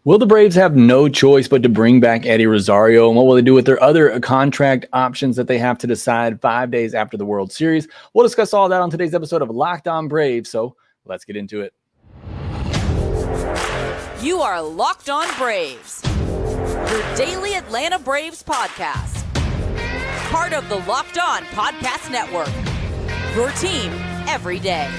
Will the Braves have no choice but to bring back Eddie Rosario? And what will they do with their other contract options that they have to decide 5 days after the World Series? We'll discuss all that on today's episode of Locked On Braves. So let's get into it. You are Locked On Braves, your daily Atlanta Braves podcast. Part of the Locked On Podcast Network, your team every day.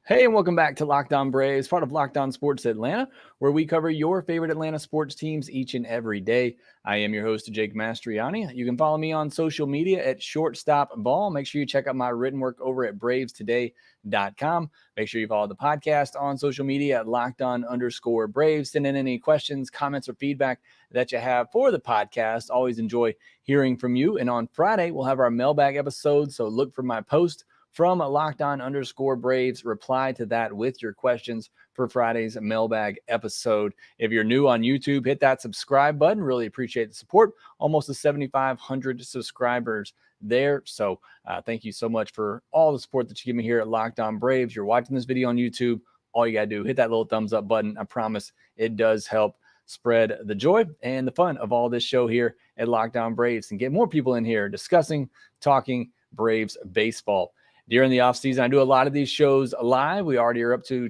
Hey, and welcome back to Locked On Braves, part of Locked On Sports Atlanta, where we cover your favorite Atlanta sports teams each and every day. I am your host, Jake Mastriani. You can follow me on social media at ShortstopBall. Make sure you check out my written work over at BravesToday.com. Make sure you follow the podcast on social media at LockedOn_Braves. Send in any questions, comments, or feedback that you have for the podcast. Always enjoy hearing from you. And on Friday, we'll have our mailbag episode, so look for my post from LockedOn_Braves. Reply to that with your questions for Friday's mailbag episode. If you're new on YouTube, hit that subscribe button. Really appreciate the support. Almost to 7,500 subscribers there. So thank you so much for all the support that you give me here at Locked On Braves. You're watching this video on YouTube. All you got to do, hit that little thumbs up button. I promise it does help spread the joy and the fun of all this show here at Locked On Braves and get more people in here discussing, talking Braves baseball. During the offseason, I do a lot of these shows live. We already are up to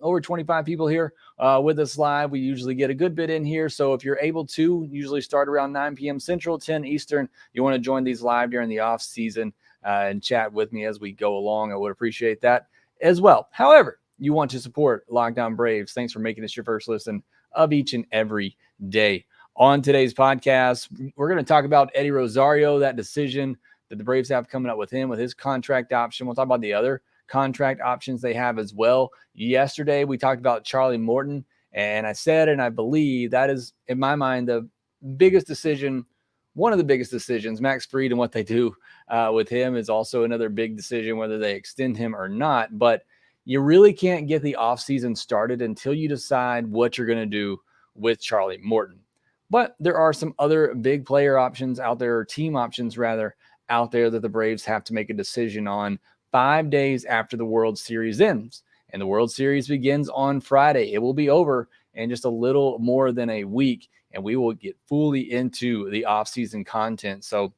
over 25 people here with us live. We usually get a good bit in here. So if you're able to, usually start around 9 p.m. Central, 10 Eastern, you want to join these live during the offseason and chat with me as we go along. I would appreciate that as well. However, you want to support Locked On Braves. Thanks for making this your first listen of each and every day. On today's podcast, we're going to talk about Eddie Rosario, that decision that the Braves have coming up with him, with his contract option. We'll talk about the other contract options they have as well. Yesterday, we talked about Charlie Morton, and I said, and I believe that is, in my mind, the biggest decision, one of the biggest decisions. Max Fried and what they do with him is also another big decision, whether they extend him or not. But you really can't get the offseason started until you decide what you're going to do with Charlie Morton. But there are some other big player options out there, or team options rather, out there that the Braves have to make a decision on 5 days after the World Series ends. And the World Series begins on Friday. It will be over in just a little more than a week, and we will get fully into the offseason content. So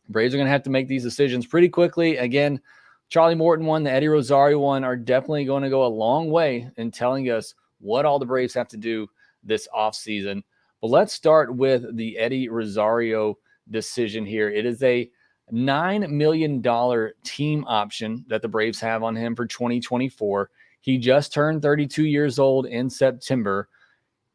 Braves are going to have to make these decisions pretty quickly. Again, Charlie Morton one, the Eddie Rosario one are definitely going to go a long way in telling us what all the Braves have to do this offseason. But let's start with the Eddie Rosario decision here. It is a $9 million team option that the Braves have on him for 2024. He just turned 32 years old in September.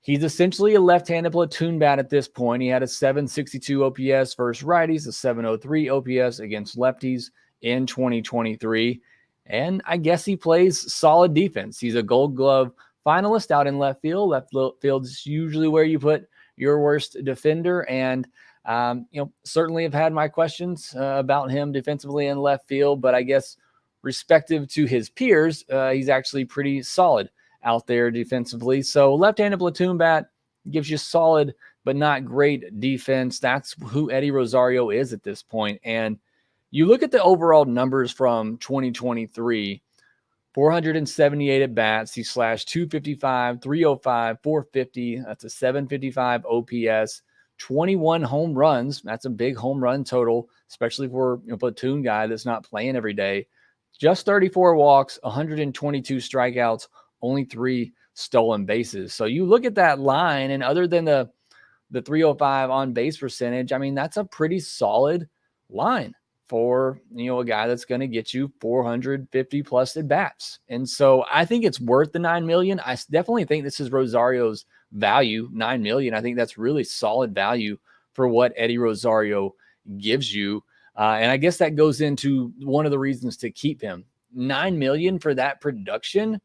He's essentially a left-handed platoon bat at this point. He had a 762 OPS versus righties, a 703 OPS against lefties in 2023. And I guess he plays solid defense. He's a Gold Glove finalist out in left field. Left field is usually where you put your worst defender. And certainly have had my questions about him defensively in left field, but I guess respective to his peers, he's actually pretty solid out there defensively. So left-handed platoon bat gives you solid but not great defense. That's who Eddie Rosario is at this point. And you look at the overall numbers from 2023, 478 at bats. He slashed 255, 305, 450. That's a 755 OPS. 21 home runs. That's a big home run total, especially for a platoon guy that's not playing every day. Just 34 walks, 122 strikeouts, only 3 stolen bases. So you look at that line, and other than the 305 on base percentage, I mean, that's a pretty solid line for, a guy that's going to get you 450 plus at bats. And so I think it's worth the $9 million. I definitely think this is Rosario's value, $9 million. I think that's really solid value for what Eddie Rosario gives you. And I guess that goes into one of the reasons to keep him. $9 million for that production,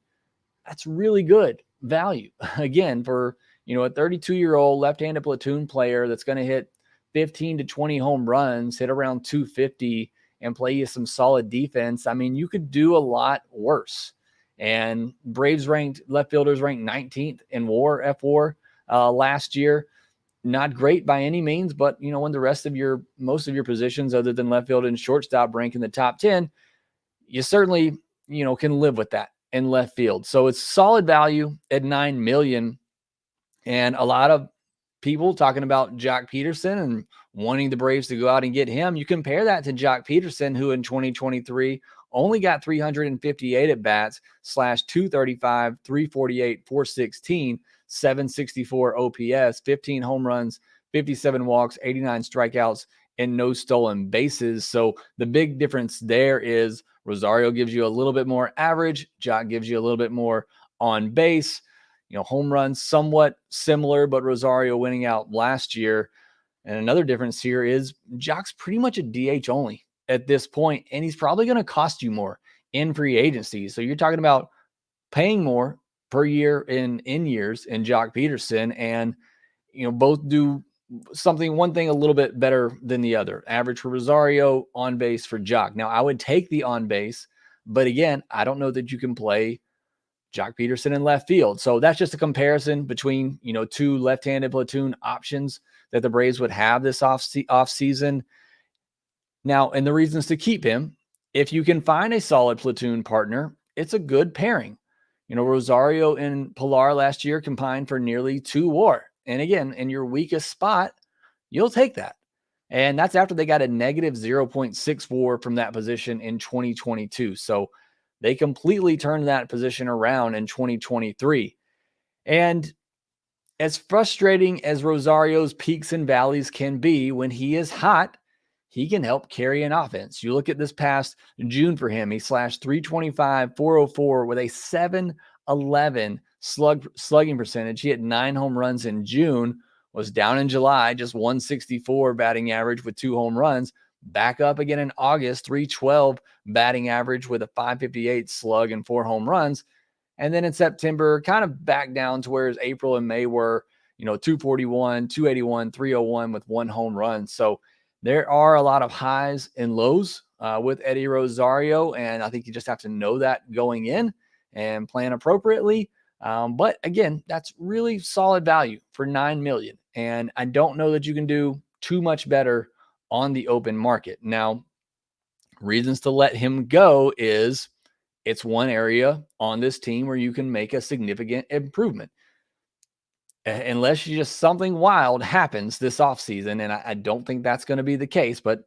that's really good value. Again, for, a 32-year-old left-handed platoon player that's going to hit 15 to 20 home runs, hit around 250, and play you some solid defense. I mean, you could do a lot worse. And Braves left fielders ranked 19th in WAR, F-WAR last year. not great by any means, but when the rest of most of your positions other than left field and shortstop rank in the top 10, you certainly, can live with that in left field. So it's solid value at $9 million. And a lot of people talking about Jock Peterson and wanting the Braves to go out and get him. You compare that to Jock Peterson, who in 2023 only got 358 at bats, / 235, 348, 416, 764 OPS, 15 home runs, 57 walks, 89 strikeouts, and no stolen bases. So the big difference there is Rosario gives you a little bit more average. Jock gives you a little bit more on base. Home runs somewhat similar, but Rosario winning out last year. And another difference here is Jock's pretty much a DH only at this point, and he's probably going to cost you more in free agency. So you're talking about paying more per year in years in Jock Peterson, and both do one thing a little bit better than the other. Average for Rosario, on base for Jock. Now I would take the on base, but again, I don't know that you can play Jock Peterson in left field. So that's just a comparison between, two left-handed platoon options that the Braves would have this off season. Now, and the reasons to keep him, if you can find a solid platoon partner, it's a good pairing. Rosario and Pilar last year combined for nearly 2 WAR. And again, in your weakest spot, you'll take that. And that's after they got a negative 0.6 WAR from that position in 2022. So they completely turned that position around in 2023. And as frustrating as Rosario's peaks and valleys can be, when he is hot, he can help carry an offense. You look at this past June for him, he slashed 325, 404 with a 711 slugging percentage. He had 9 home runs in June, was down in July, just 164 batting average with 2 home runs. Back up again in August, 312 batting average with a 558 slug and 4 home runs. And then in September, kind of back down to where his April and May were, 241, 281, 301 with 1 home run. So there are a lot of highs and lows with Eddie Rosario. And I think you just have to know that going in and plan appropriately. But again, that's really solid value for $9 million. And I don't know that you can do too much better on the open market. Now, reasons to let him go is it's one area on this team where you can make a significant improvement. Unless just something wild happens this offseason, and I don't think that's going to be the case, but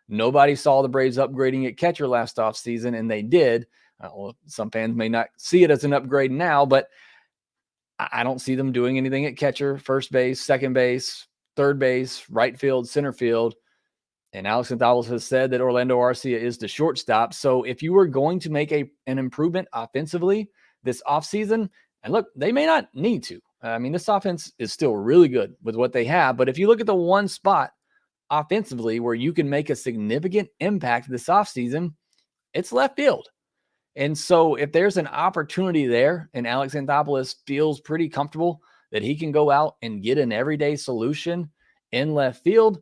nobody saw the Braves upgrading at catcher last offseason, and they did. Well, some fans may not see it as an upgrade now, but I don't see them doing anything at catcher, first base, second base, third base, right field, center field. And Alex Gonzalez has said that Orlando Arcia is the shortstop. So if you were going to make an improvement offensively this offseason, and look, they may not need to. I mean, this offense is still really good with what they have. But if you look at the one spot offensively where you can make a significant impact this offseason, it's left field. And so if there's an opportunity there and Alex Anthopoulos feels pretty comfortable that he can go out and get an everyday solution in left field,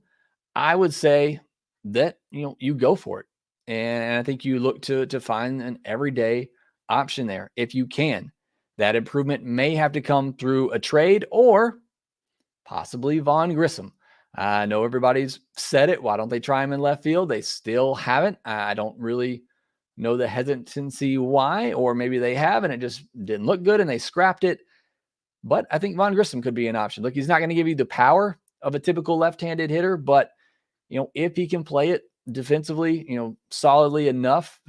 I would say that, you go for it. And I think you look to find an everyday option there if you can. That improvement may have to come through a trade or possibly Vaughn Grissom. I know everybody's said it. Why don't they try him in left field? They still haven't. I don't really know the hesitancy why, or maybe they have and it just didn't look good and they scrapped it. But I think Vaughn Grissom could be an option. Look, he's not going to give you the power of a typical left-handed hitter, but if he can play it defensively, solidly enough,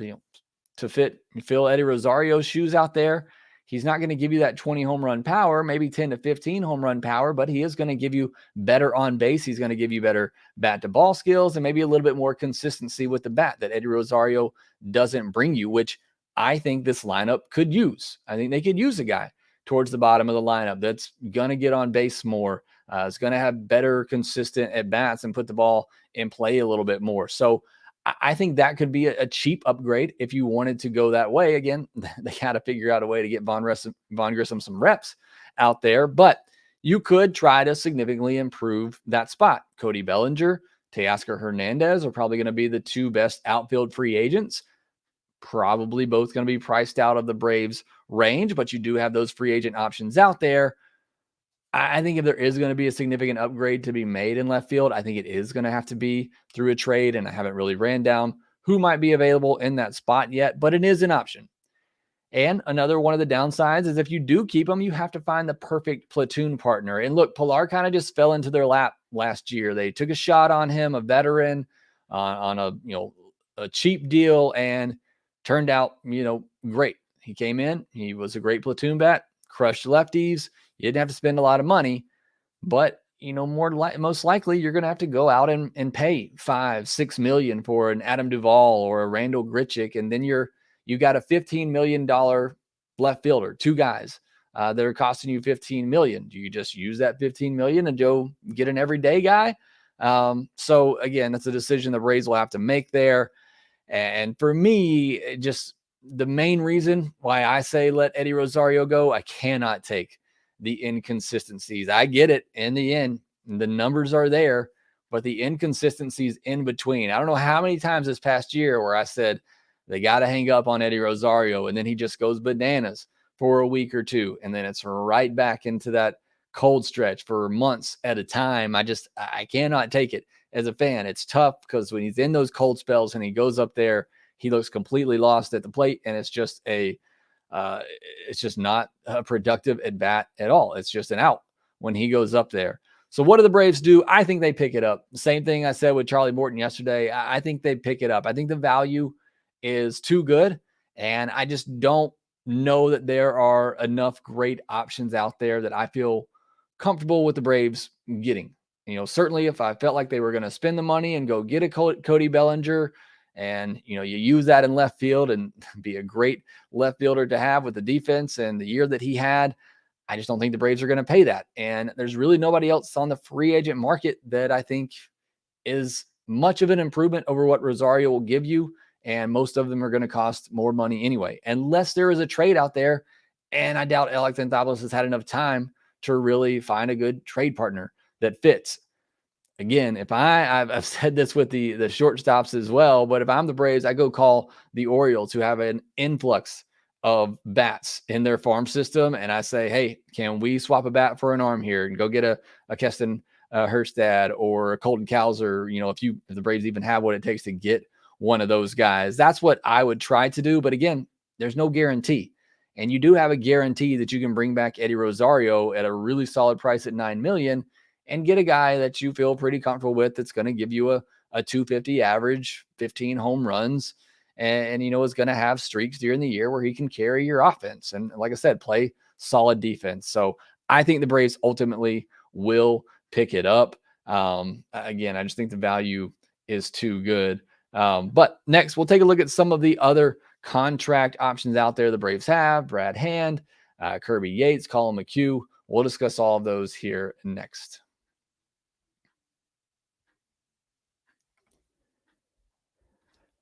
to fill Eddie Rosario's shoes out there, he's not going to give you that 20 home run power, maybe 10 to 15 home run power, but he is going to give you better on base. He's going to give you better bat to ball skills and maybe a little bit more consistency with the bat that Eddie Rosario doesn't bring you, which I think this lineup could use. I think they could use a guy towards the bottom of the lineup that's going to get on base more. Is going to have better consistent at bats and put the ball in play a little bit more. So I think that could be a cheap upgrade if you wanted to go that way. Again, they got to figure out a way to get Vaughn Grissom some reps out there, but you could try to significantly improve that spot. Cody Bellinger, Teoscar Hernandez are probably going to be the 2 best outfield free agents. Probably both going to be priced out of the Braves range, but you do have those free agent options out there. I think if there is going to be a significant upgrade to be made in left field, I think it is going to have to be through a trade. And I haven't really ran down who might be available in that spot yet, but it is an option. And another one of the downsides is if you do keep them, you have to find the perfect platoon partner. And look, Pilar kind of just fell into their lap last year. They took a shot on him, a veteran, on a cheap deal, and turned out great. He came in, he was a great platoon bat, crushed lefties. You didn't have to spend a lot of money, but most likely you're going to have to go out and pay $5-6 million for an Adam Duvall or a Randall Grichuk, and then you got a $15 million left fielder, two guys that are costing you $15 million. Do you just use that $15 million and go get an everyday guy? So again, that's a decision the Braves will have to make there. And for me, just the main reason why I say let Eddie Rosario go, I cannot take the inconsistencies. I get it in the end, the numbers are there, but the inconsistencies in between. I don't know how many times this past year where I said they got to hang up on Eddie Rosario, and then he just goes bananas for a week or two, and then it's right back into that cold stretch for months at a time. I cannot take it as a fan. It's tough because when he's in those cold spells and he goes up there, he looks completely lost at the plate, and it's just not a productive at bat at all. It's just an out when he goes up there. So what do the Braves do? I think they pick it up. Same thing I said with Charlie Morton yesterday. I think they pick it up. I think the value is too good, and I just don't know that there are enough great options out there that I feel comfortable with the Braves getting. Certainly if I felt like they were going to spend the money and go get a Cody Bellinger, and you use that in left field and be a great left fielder to have with the defense and the year that he had, I just don't think the Braves are going to pay that. And there's really nobody else on the free agent market that I think is much of an improvement over what Rosario will give you. And most of them are going to cost more money anyway, unless there is a trade out there. And I doubt Alex Anthopoulos has had enough time to really find a good trade partner that fits. Again, if I've said this with the shortstops as well, but if I'm the Braves, I go call the Orioles, who have an influx of bats in their farm system, and I say, hey, can we swap a bat for an arm here and go get a Keston Herstad or a Colton Cowser? If the Braves even have what it takes to get one of those guys, that's what I would try to do. But again, there's no guarantee, and you do have a guarantee that you can bring back Eddie Rosario at a really solid price at $9 million. And get a guy that you feel pretty comfortable with that's going to give you a 250 average, 15 home runs, and is going to have streaks during the year where he can carry your offense. And like I said, play solid defense. So I think the Braves ultimately will pick it up. Again, I just think the value is too good. But next, we'll take a look at some of the other contract options out there the Braves have. Brad Hand, Kirby Yates, Colin McHugh. We'll discuss all of those here next.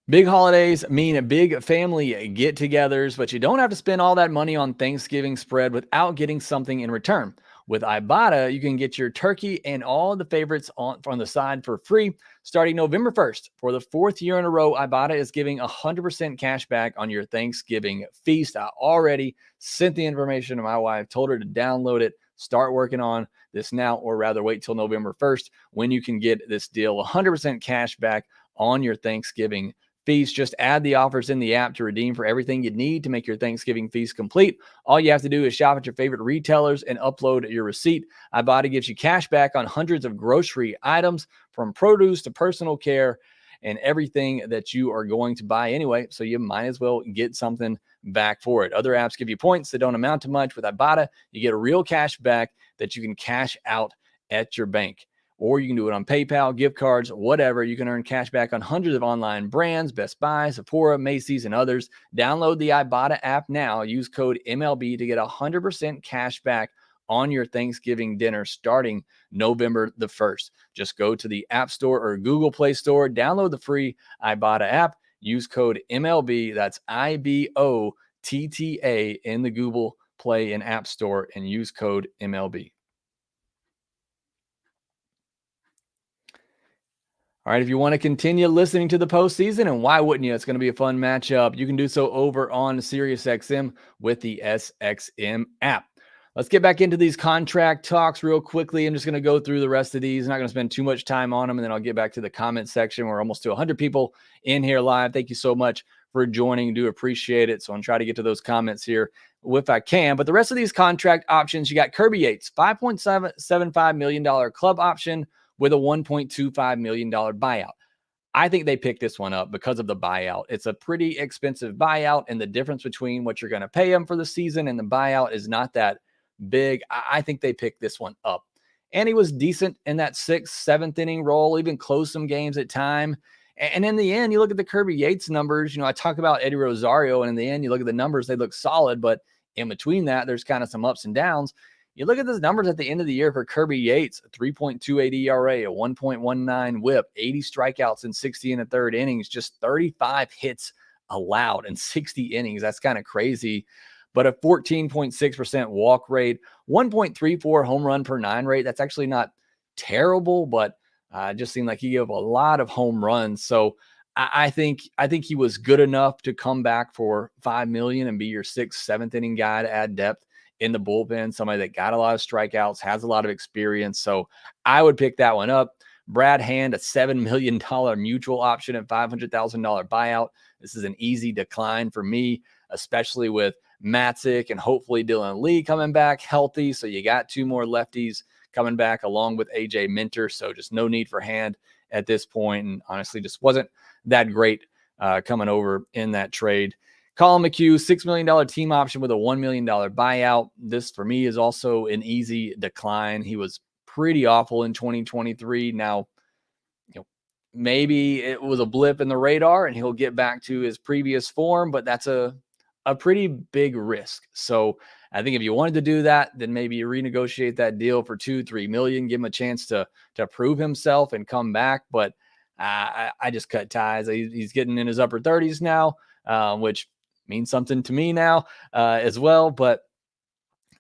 Big holidays mean big family get-togethers, but you don't have to spend all that money on Thanksgiving spread without getting something in return. With Ibotta, you can get your turkey and all the favorites on the side for free starting November 1st. For the fourth year in a row, Ibotta is giving 100% cash back on your Thanksgiving feast. I already sent the information to my wife, told her to download it, start working on this now, or rather wait till November 1st when you can get this deal, 100% cash back on your Thanksgiving feast. Just add the offers in the app to redeem for everything you need to make your Thanksgiving feast complete. All you have to do is shop at your favorite retailers and upload your receipt. Ibotta gives you cash back on hundreds of grocery items, from produce to personal care and everything that you are going to buy anyway. So you might as well get something back for it. Other apps give you points that don't amount to much. With Ibotta, you get a real cash back that you can cash out at your bank. Or you can do it on PayPal, gift cards, whatever. You can earn cash back on hundreds of online brands, Best Buy, Sephora, Macy's, and others. Download the Ibotta app now. Use code MLB to get 100% cash back on your Thanksgiving dinner starting November the 1st. Just go to the App Store or Google Play Store, download the free Ibotta app, use code MLB, that's IBOTTA, in the Google Play and App Store, and use code MLB. All right, if you want to continue listening to the postseason, and why wouldn't you? It's going to be a fun matchup. You can do so over on SiriusXM with the SXM app. Let's get back into these contract talks real quickly. I'm just going to go through the rest of these. I'm not going to spend too much time on them, and then I'll get back to the comment section. We're almost to 100 people in here live. Thank you so much for joining. Do appreciate it. So I'll try to get to those comments here if I can. But the rest of these contract options, you got Kirby Yates, $5.75 million club option with a $1.25 million buyout. I think they picked this one up because of the buyout. It's a pretty expensive buyout, and the difference between what you're going to pay him for the season and the buyout is not that big. I think they picked this one up. And he was decent in that 6th, 7th inning role, even closed some games at time. And in the end, you look at the Kirby Yates numbers. I talk about Eddie Rosario, and in the end, you look at the numbers, they look solid. But in between that, there's kind of some ups and downs. You look at those numbers at the end of the year for Kirby Yates, a 3.28 ERA, a 1.19 whip, 80 strikeouts in 60 and a third innings, just 35 hits allowed in 60 innings. That's kind of crazy. But a 14.6% walk rate, 1.34 home run per 9 rate. That's actually not terrible, but it just seemed like he gave a lot of home runs. So I think he was good enough to come back for $5 million and be your 6th, 7th inning guy to add depth in the bullpen, somebody that got a lot of strikeouts, has a lot of experience. So I would pick that one up. Brad Hand, a $7 million mutual option and $500,000 buyout. This is an easy decline for me, especially with Matzik and hopefully Dylan Lee coming back healthy. So you got 2 more lefties coming back along with AJ Minter. So just no need for Hand at this point. And honestly, just wasn't that great coming over in that trade. Colin McHugh, $6 million team option with a $1 million buyout. This for me is also an easy decline. He was pretty awful in 2023. Now, maybe it was a blip in the radar and he'll get back to his previous form, but that's a pretty big risk. So I think if you wanted to do that, then maybe you renegotiate that deal for $2-3 million, give him a chance to prove himself and come back. But I just cut ties. He's getting in his upper 30s now, which means something to me now as well. But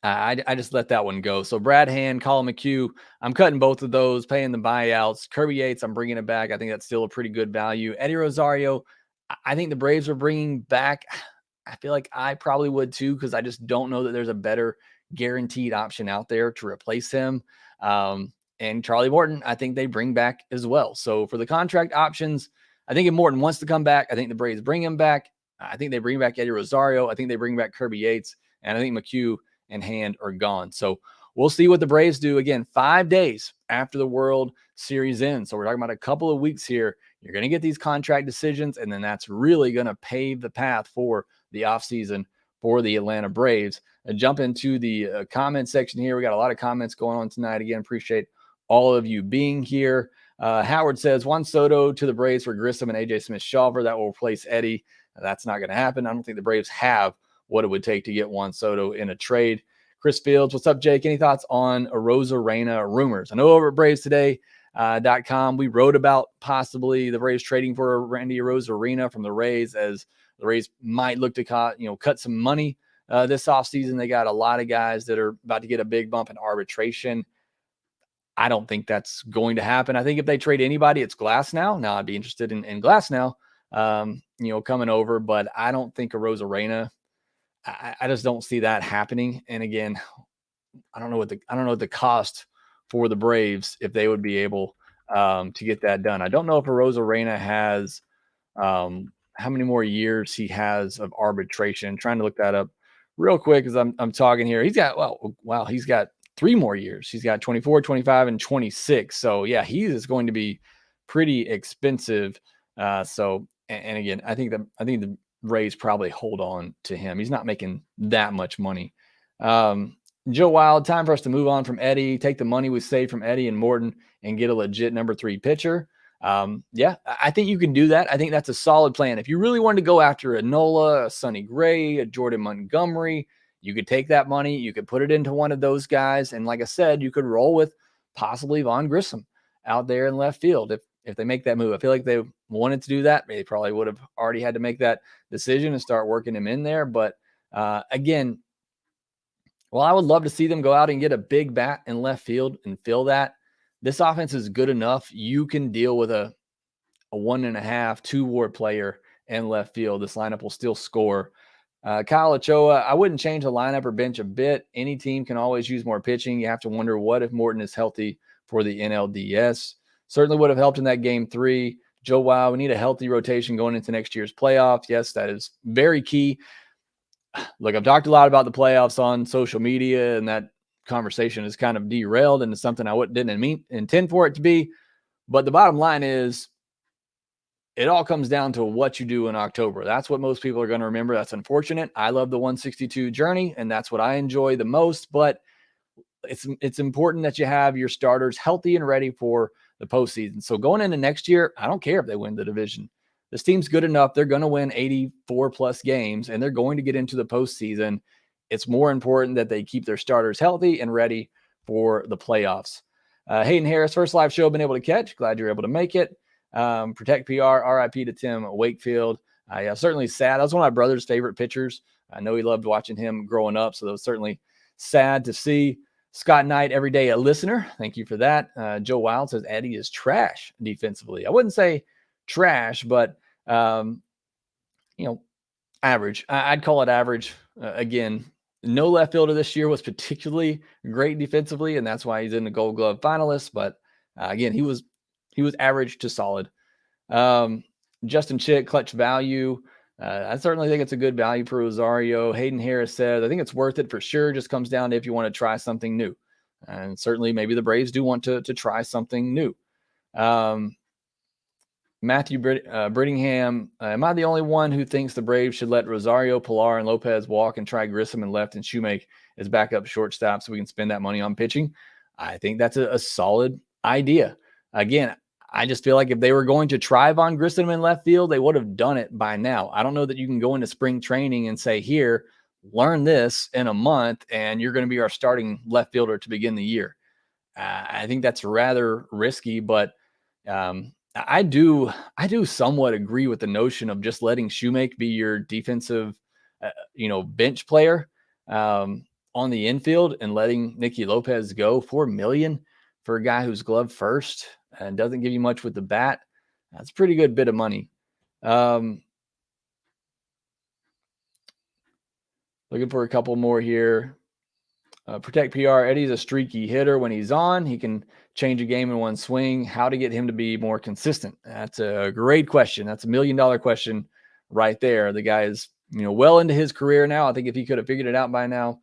I just let that one go. So Brad Hand, Colin McHugh, I'm cutting both of those, paying the buyouts. Kirby Yates, I'm bringing it back. I think that's still a pretty good value. Eddie Rosario, I think the Braves are bringing back. I feel like I probably would too, because I just don't know that there's a better guaranteed option out there to replace him. And Charlie Morton, I think they bring back as well. So for the contract options, I think if Morton wants to come back, I think the Braves bring him back. I think they bring back Eddie Rosario. I think they bring back Kirby Yates. And I think McHugh and Hand are gone. So we'll see what the Braves do. Again, 5 days after the World Series ends. So we're talking about a couple of weeks here. You're going to get these contract decisions, and then that's really going to pave the path for the offseason for the Atlanta Braves. Jump into the comment section here. We got a lot of comments going on tonight. Again, appreciate all of you being here. Howard says, Juan Soto to the Braves for Grissom and AJ Smith-Shawver. That will replace Eddie. That's not going to happen. I don't think the Braves have what it would take to get Juan Soto in a trade. Chris Fields, what's up, Jake? Any thoughts on Arozarena rumors? I know over at BravesToday.com, we wrote about possibly the Braves trading for Randy Arozarena from the Rays, as the Rays might look to cut some money this offseason. They got a lot of guys that are about to get a big bump in arbitration. I don't think that's going to happen. I think if they trade anybody, it's Glasnow. Now, I'd be interested in Glasnow, coming over, but I don't think Arozarena. I just don't see that happening. And again, I don't know what the cost for the Braves, if they would be able to get that done. I don't know if Arozarena has how many more years he has of arbitration. I'm trying to look that up real quick as I'm talking here. He's got 3 more years. He's got 24, 25, and 26. So yeah, he is going to be pretty expensive. And again, I think the Rays probably hold on to him. He's not making that much money. Joe Wild, time for us to move on from Eddie, take the money we saved from Eddie and Morton and get a legit number 3 pitcher. Yeah, I think you can do that. I think that's a solid plan. If you really wanted to go after a Nola, a Sonny Gray, a Jordan Montgomery, you could take that money, you could put it into one of those guys. And like I said, you could roll with possibly Vaughn Grissom out there in left field. If they make that move, I feel like they wanted to do that. They probably would have already had to make that decision and start working him in there. But again, well, I would love to see them go out and get a big bat in left field and fill that. This offense is good enough. You can deal with a 1.5, 2 WAR player in left field. This lineup will still score. Kyle Ochoa, I wouldn't change the lineup or bench a bit. Any team can always use more pitching. You have to wonder what if Morton is healthy for the NLDS. Certainly would have helped in that game 3. Joe Wow, we need a healthy rotation going into next year's playoffs. Yes, that is very key. Look, I've talked a lot about the playoffs on social media, and that conversation is kind of derailed into something I didn't intend for it to be. But the bottom line is, it all comes down to what you do in October. That's what most people are going to remember. That's unfortunate. I love the 162 journey, and that's what I enjoy the most. But it's important that you have your starters healthy and ready for the postseason. So going into next year, I don't care if they win the division. This team's good enough. They're going to win 84 plus games, and they're going to get into the postseason. It's more important that they keep their starters healthy and ready for the playoffs. Hayden Harris, first live show been able to catch. Glad you're able to make it. Protect PR, RIP to Tim Wakefield. Yeah, certainly sad. That was one of my brother's favorite pitchers. I know he loved watching him growing up, so that was certainly sad to see. Scott Knight, every day a listener. Thank you for that. Joe Wild says Eddie is trash defensively. I wouldn't say trash, but average. I'd call it average. Again, no left fielder this year was particularly great defensively, and that's why he's in the Gold Glove finalists. But again, he was average to solid. Justin Chick, clutch value. I certainly think it's a good value for Rosario. Hayden Harris says, I think it's worth it for sure. Just comes down to if you want to try something new. And certainly maybe the Braves do want to try something new. Matthew Brittingham, am I the only one who thinks the Braves should let Rosario, Pilar, and Lopez walk and try Grissom and left and Shoemake as backup shortstop so we can spend that money on pitching? I think that's a solid idea. Again, I just feel like if they were going to try Von Grissom in left field, they would have done it by now. I don't know that you can go into spring training and say, here, learn this in a month, and you're going to be our starting left fielder to begin the year. I think that's rather risky, but I do somewhat agree with the notion of just letting Shoemake be your defensive, bench player on the infield and letting Nicky Lopez go. $4 million for a guy who's glove first and doesn't give you much with the bat. That's a pretty good bit of money. Looking for a couple more here. Protect PR. Eddie's a streaky hitter. When he's on, he can change a game in one swing. How to get him to be more consistent? That's a great question. That's $1 million question right there. The guy is, well into his career now. I think if he could have figured it out by now,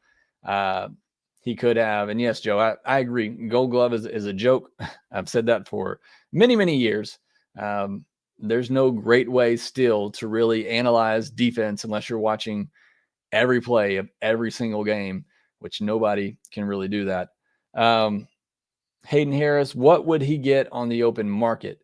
he could have. And yes, Joe, I agree. Gold Glove is a joke. I've said that for many, many years. There's no great way still to really analyze defense unless you're watching every play of every single game, which nobody can really do that. Hayden Harris, what would he get on the open market?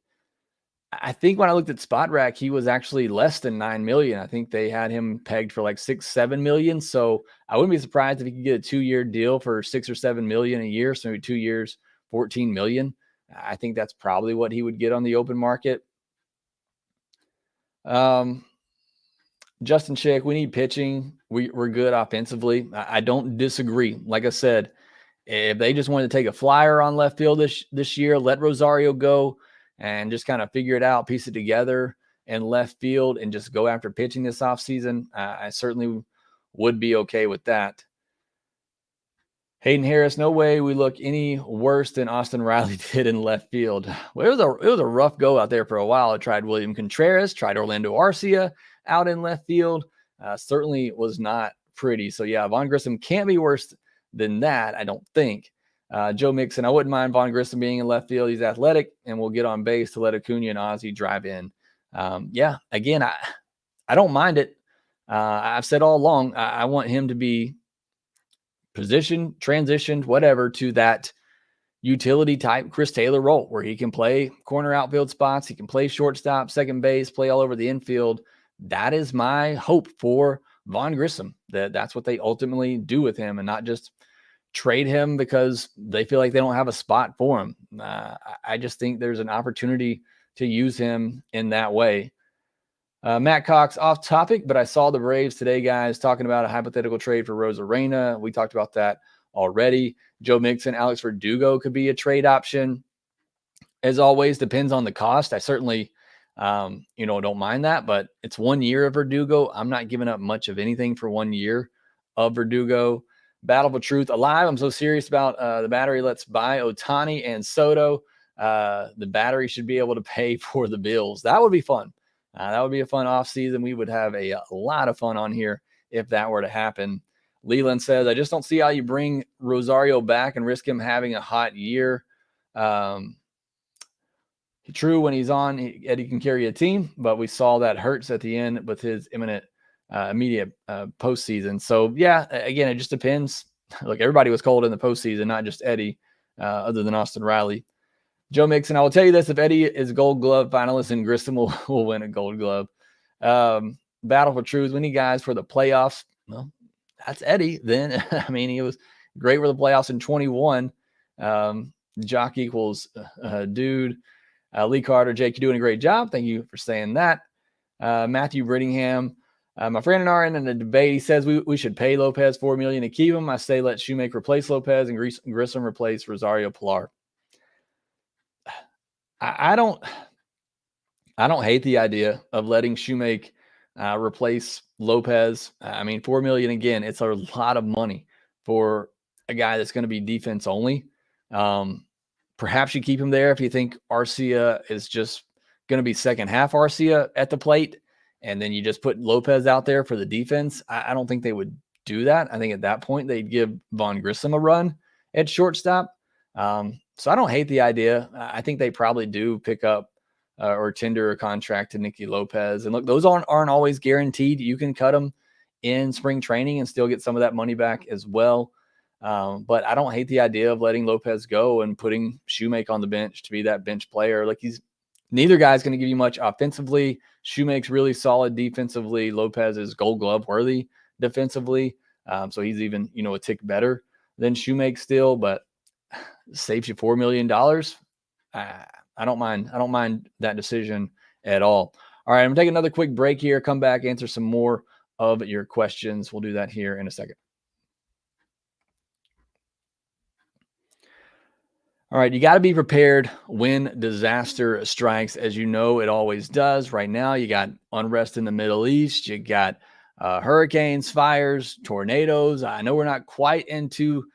I think when I looked at Spot Rack, he was actually less than $9 million. I think they had him pegged for like $6-7 million. So I wouldn't be surprised if he could get a 2-year deal for $6 or $7 million a year. So 2 years, $14 million. I think that's probably what he would get on the open market. Justin Chick, we need pitching. We're good offensively. I don't disagree. Like I said, if they just wanted to take a flyer on left field this year, let Rosario go and just kind of figure it out, piece it together in left field and just go after pitching this offseason, I certainly would be okay with that. Hayden Harris, no way we look any worse than Austin Riley did in left field. Well, it was a rough go out there for a while. I tried William Contreras, tried Orlando Arcia out in left field. Certainly was not pretty. So, yeah, Von Grissom can't be worse than that, I don't think. Joe Mixon, I wouldn't mind Von Grissom being in left field. He's athletic and will get on base to let Acuna and Ozzie drive in. Again, I don't mind it. I've said all along, I want him to be positioned, transitioned, whatever, to that utility type Chris Taylor role where he can play corner outfield spots. He can play shortstop, second base, play all over the infield. That is my hope for Von Grissom, that's what they ultimately do with him and not just trade him because they feel like they don't have a spot for him. I just think there's an opportunity to use him in that way. Matt Cox, off topic, but I saw the Braves today, guys, talking about a hypothetical trade for Rosarena. We talked about that already. Joe Mixon, Alex Verdugo could be a trade option. As always, depends on the cost. I certainly Don't mind that, but it's 1 year of Verdugo. I'm not giving up much of anything for 1 year of Verdugo. Battle for Truth alive. I'm so serious about the battery. Let's buy Ohtani and Soto. The battery should be able to pay for the bills. That would be fun. That would be a fun off season. We would have a lot of fun on here if that were to happen. Leland says, I just don't see how you bring Rosario back and risk him having a hot year. True, when he's on, Eddie can carry a team, but we saw that hurts at the end with his immediate postseason. So, yeah, again, it just depends. Look, everybody was cold in the postseason, not just Eddie, other than Austin Riley. Joe Mixon, I will tell you this, if Eddie is Gold Glove finalist and Grissom will win a Gold Glove. Battle for Truth, we need guys for the playoffs. Well, that's Eddie then. I mean, he was great for the playoffs in 21. Jock equals dude. Lee Carter, Jake, you're doing a great job. Thank you for saying that. Matthew Brittingham, my friend and I are in a debate. He says we should pay Lopez $4 million to keep him. I say let Shoemaker replace Lopez and Grissom replace Rosario Pilar. I don't hate the idea of letting Shoemaker replace Lopez. I mean, $4 million again, it's a lot of money for a guy that's going to be defense only. Perhaps you keep him there if you think Arcia is just going to be second half Arcia at the plate, and then you just put Lopez out there for the defense. I don't think they would do that. I think at that point they'd give Vaughn Grissom a run at shortstop. So I don't hate the idea. I think they probably do pick up or tender a contract to Nicky Lopez. And look, those aren't always guaranteed. You can cut them in spring training and still get some of that money back as well. But I don't hate the idea of letting Lopez go and putting Shoemaker on the bench to be that bench player. Like neither guy's going to give you much offensively. Shoemaker's really solid defensively. Lopez is Gold Glove worthy defensively. So he's even, a tick better than Shoemaker still, but saves you $4 million. I don't mind that decision at all. All right, I'm going to take another quick break here, come back, answer some more of your questions. We'll do that here in a second. All right, you got to be prepared when disaster strikes, as you know it always does. Right now, you got unrest in the Middle East. You got hurricanes, fires, tornadoes. I know we're not quite into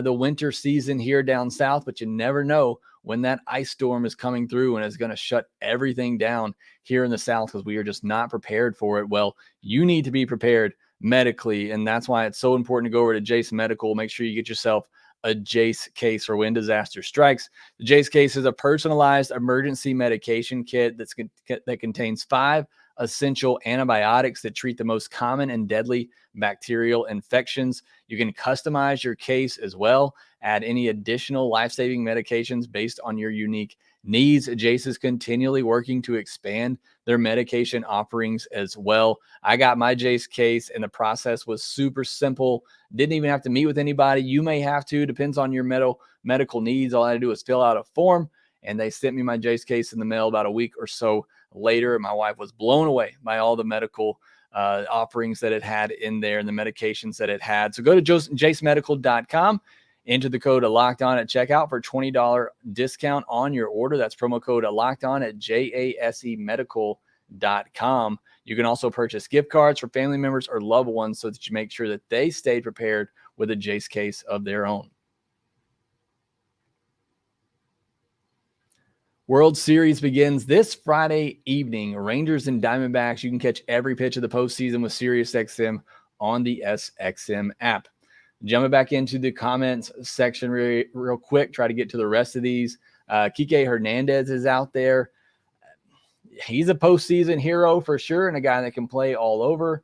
the winter season here down south, but you never know when that ice storm is coming through and is going to shut everything down here in the south because we are just not prepared for it. Well, you need to be prepared medically, and that's why it's so important to go over to Jase Medical. Make sure you get yourself a Jase case for when disaster strikes. The Jase case is a personalized emergency medication kit that contains 5 essential antibiotics that treat the most common and deadly bacterial infections. You can customize your case as well, add any additional life-saving medications based on your unique needs. Jase is continually working to expand their medication offerings as well. I got my Jase case and the process was super simple. Didn't even have to meet with anybody. You may have to, depends on your medical needs. All I had to do was fill out a form and they sent me my Jase case in the mail about a week or so later. My wife was blown away by all the medical offerings that it had in there and the medications that it had. So go to jasemedical.com. Enter the code LOCKEDON at checkout for $20 discount on your order. That's promo code LOCKEDON at jasemedical.com. You can also purchase gift cards for family members or loved ones so that you make sure that they stay prepared with a Jase case of their own. World Series begins this Friday evening. Rangers and Diamondbacks. You can catch every pitch of the postseason with SiriusXM on the SXM app. Jumping back into the comments section real quick, try to get to the rest of these. Kike Hernandez is out there. He's a postseason hero for sure and a guy that can play all over.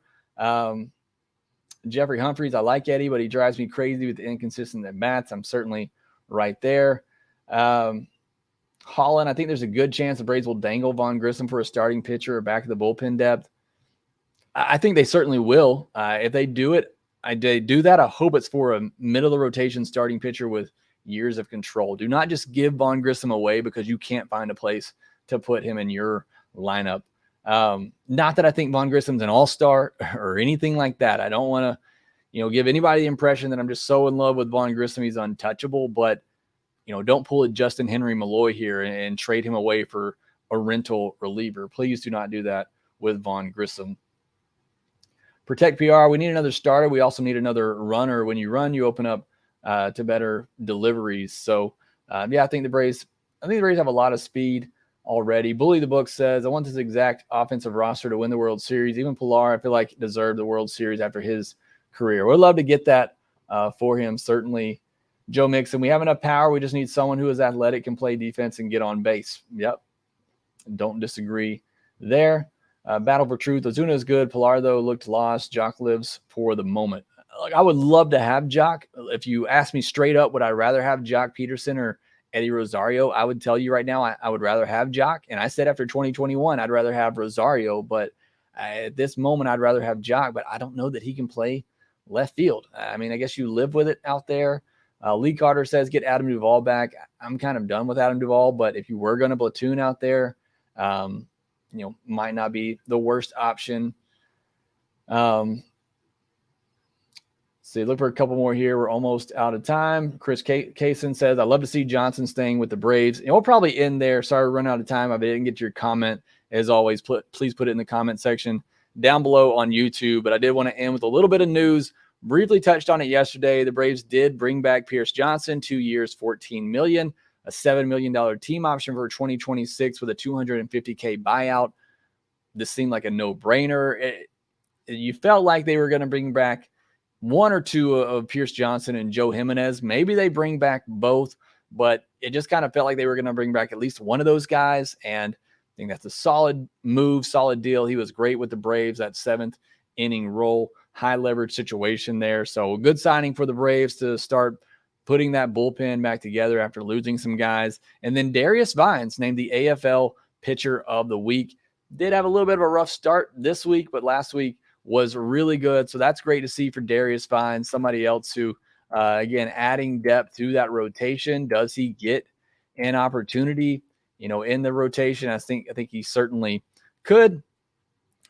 Jeffrey Humphreys, I like Eddie, but he drives me crazy with the inconsistent at-bats. I'm certainly right there. Holland, I think there's a good chance the Braves will dangle Vaughn Grissom for a starting pitcher or back of the bullpen depth. I think they certainly will. If they do it, I do that. I hope it's for a middle of the rotation starting pitcher with years of control. Do not just give Vaughn Grissom away because you can't find a place to put him in your lineup. Not that I think Vaughn Grissom's an all-star or anything like that. I don't want to, give anybody the impression that I'm just so in love with Vaughn Grissom he's untouchable. But don't pull a Justin Henry Malloy here and trade him away for a rental reliever. Please do not do that with Vaughn Grissom. Protect PR. We need another starter. We also need another runner. When you run, you open up to better deliveries. So, I think the Braves have a lot of speed already. Bully the Book says, I want this exact offensive roster to win the World Series. Even Pilar, I feel like, deserved the World Series after his career. We'd love to get that for him, certainly. Joe Mixon, we have enough power. We just need someone who is athletic, can play defense, and get on base. Yep. Don't disagree there. Battle for Truth. Ozuna is good. Pilar, though, looked lost. Jock lives for the moment. Like, I would love to have Jock. If you ask me straight up, would I rather have Jock Peterson or Eddie Rosario? I would tell you right now, I would rather have Jock. And I said after 2021, I'd rather have Rosario. But at this moment, I'd rather have Jock. But I don't know that he can play left field. I mean, I guess you live with it out there. Lee Carter says, get Adam Duvall back. I'm kind of done with Adam Duvall. But if you were going to platoon out there, might not be the worst option. See, look for a couple more here. We're almost out of time. Chris Kaysen says, I love to see Johnson staying with the Braves. And we'll probably end there. Sorry, we run out of time. I didn't get your comment. As always, please put it in the comment section down below on YouTube. But I did want to end with a little bit of news. Briefly touched on it yesterday. The Braves did bring back Pierce Johnson, 2 years, $14 million, a $7 million team option for 2026 with a $250K buyout. This seemed like a no-brainer. You felt like they were going to bring back one or two of Pierce Johnson and Joe Jimenez. Maybe they bring back both, but it just kind of felt like they were going to bring back at least one of those guys. And I think that's a solid move, solid deal. He was great with the Braves, that seventh inning role, high leverage situation there. So a good signing for the Braves to start putting that bullpen back together after losing some guys. And then Darius Vines named the AFL Pitcher of the Week. Did have a little bit of a rough start this week, but last week was really good. So that's great to see for Darius Vines, somebody else who, again, adding depth to that rotation. Does he get an opportunity, in the rotation? I think he certainly could.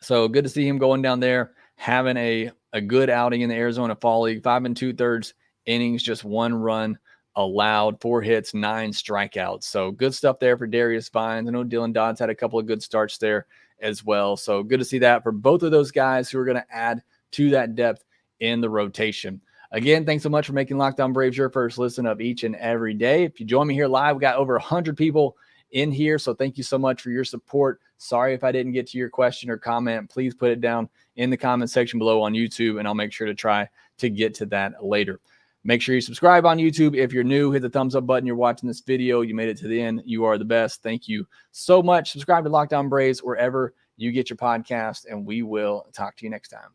So good to see him going down there, having a good outing in the Arizona Fall League. 5 2/3 innings, just 1 run allowed, 4 hits, 9 strikeouts. So good stuff there for Darius Vines. I know Dylan Dodds had a couple of good starts there as well. So good to see that for both of those guys who are going to add to that depth in the rotation. Again, thanks so much for making Locked On Braves your first listen of each and every day. If you join me here live, we got over 100 people in here. So thank you so much for your support. Sorry if I didn't get to your question or comment. Please put it down in the comment section below on YouTube, and I'll make sure to try to get to that later. Make sure you subscribe on YouTube. If you're new, hit the thumbs up button. You're watching this video. You made it to the end. You are the best. Thank you so much. Subscribe to Locked On Braves wherever you get your podcast, and we will talk to you next time.